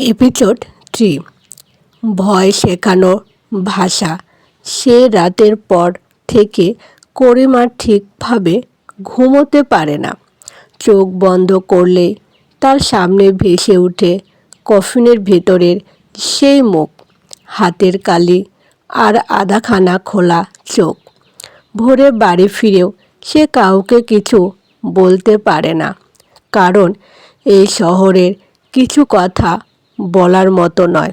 Episode 3 ভয় শেখানো ভাষা। সে রাতের পর থেকে করিম আর ঠিকভাবে ঘুমোতে পারে না। চোখ বন্ধ করলে তার সামনে ভেসে ওঠে কফিনের ভেতরের সেই মুখ, হাতের কালি আর আধাখানা খোলা চোখ। ভোরে বাড়ি ফিরেও সে কাউকে কিছু বলতে পারে না, কারণ এই শহরের কিছু কথা বলার মতো নয়।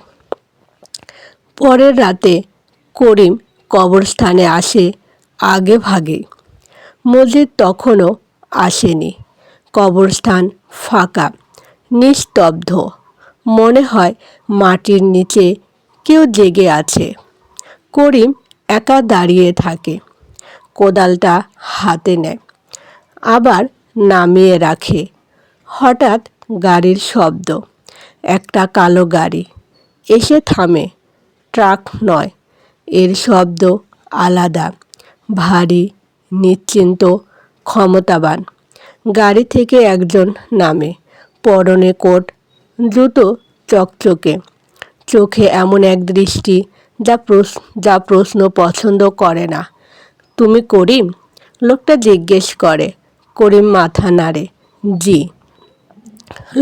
পরের রাতে করিম কবরস্থানে আসে আগে ভাগে। মসজিদ তখনও আসেনি। কবরস্থান ফাঁকা, নিস্তব্ধ। মনে হয় মাটির নিচে কেউ জেগে আছে। করিম একা দাঁড়িয়ে থাকে, কোদালটা হাতে নেয়, আবার নামিয়ে রাখে। হঠাৎ গাড়ির শব্দ। একটা কালো গাড়ি এসে থামে। ট্রাক নয়, এর শব্দ আলাদা, ভারী, নিশ্চিন্ত, ক্ষমতাবান। গাড়ি থেকে একজন নামে, পরনে কোট, জুতো চকচকে, চোখে এমন এক দৃষ্টি যা প্রশ্ন পছন্দ করে না। তুমি করিম? লোকটা জিজ্ঞেস করে। করিম মাথা নাড়ে, জি।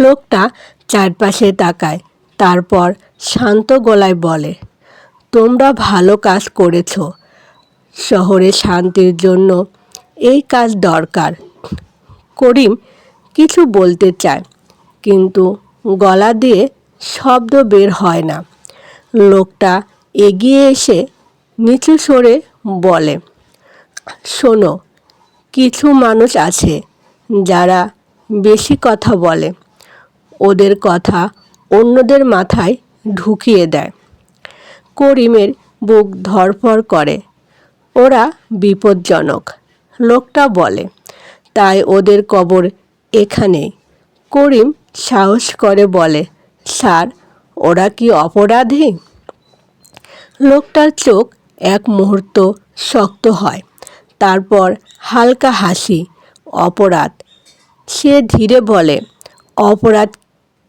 লোকটা চারপাশে তাকায়, তারপর শান্ত গলায় বলে, তোমরা ভালো কাজ করেছ। শহরে শান্তির জন্য এই কাজ দরকার। করিম কিছু বলতে চায়, কিন্তু গলা দিয়ে শব্দ বের হয় না। লোকটা এগিয়ে এসে নিচু স্বরে বলে, শোনো, কিছু মানুষ আছে যারা বেশি কথা বলে, ওদের কথা অন্যদের মাথায় ঢুকিয়ে দেয়। করিমের বুক ধড়ফড় করে। ওরা বিপজ্জনক, লোকটা বলে, তাই ওদের কবর এখানেই। করিম সাহস করে বলে, স্যার, ওরা কি অপরাধী? লোকটার চোখ এক মুহূর্ত শক্ত হয়, তারপর হালকা হাসি। অপরাধ? সে ধীরে বলে, অপরাধ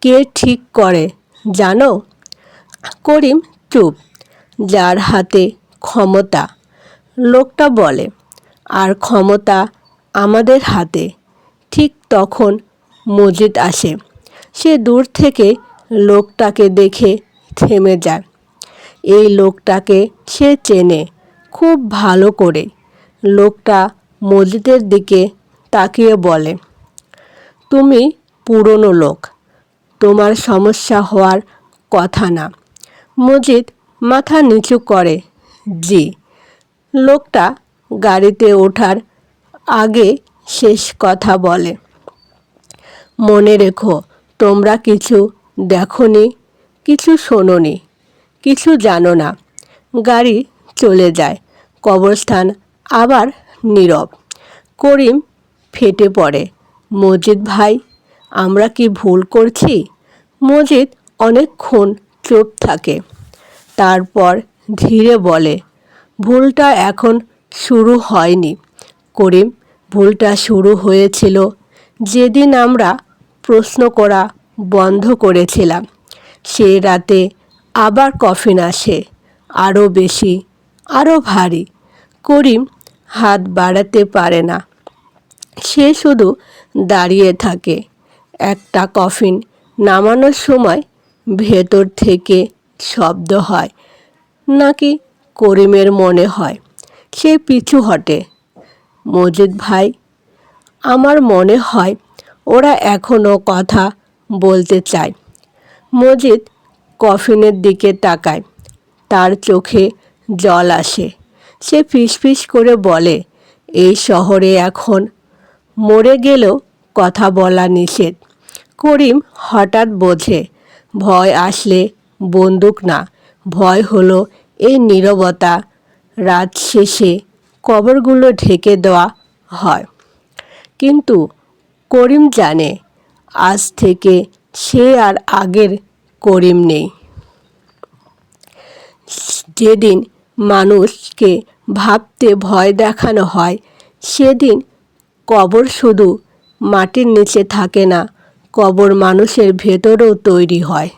কে ঠিক করে জানো? করিম চুপ। যার হাতে ক্ষমতা। লোকটা বলে, আর ক্ষমতা আমাদের হাতে। ঠিক তখন মসজিদ আসে। সে দূর থেকে লোকটাকে দেখে থেমে যায়। এই লোকটাকে সে চেনে খুব ভালো করে। লোকটা মসজিদের দিকে তাকিয়ে বলে, তুমি পুরনো লোক, তোমার সমস্যা হওয়ার কথা না। মজিদ মাথা নিচু করে, জি। লোকটা গাড়িতে ওঠার আগে শেষ কথা বলে, মনে রেখো, তোমরা কিছু দেখোনি, কিছু শোনোনি, কিছু জানো না। গাড়ি চলে যায়। কবরস্থান আবার নীরব। করিম ফেটে পড়ে, মজিদ ভাই, আমরা কি ভুল করছি? মজিদ অনেকক্ষণ চুপ থাকে, তারপর ধীরে বলে, ভুলটা এখন শুরু হয়নি করিম। ভুলটা শুরু হয়েছিল যেদিন আমরা প্রশ্ন করা বন্ধ করেছিলাম। সে রাতে আবার কফিন আসে, আরও বেশি, আরও ভারী। করিম হাত বাড়াতে পারে না। সে শুধু দাঁড়িয়ে থাকে। একটা কফিন নামানোর সময় ভেতর থেকে শব্দ হয় নাকি করিমের মনে হয় সে পিছু হটে। মজিদ ভাই, আমার মনে হয় ওরা এখনও কথা বলতে চায়। মজিদ কফিনের দিকে তাকায়, তার চোখে জল আসে। সে ফিসফিস করে বলে, এই শহরে এখন মরে গেলেও কথা বলা নিষেধ। করিম হঠাৎ বোঝে, ভয় আসলে বন্দুক না, ভয় হলো এই নীরবতা। রাত শেষে কবরগুলো ঢেকে দেওয়া হয়, কিন্তু করিম জানে আজ থেকে সে আর আগের করিম নেই। যেদিন মানুষকে ভাবতে ভয় দেখানো হয়, সেদিন কবর শুধু মাটির নিচে থাকে না, কবর মানুষের ভেতরেও তৈরি হয়।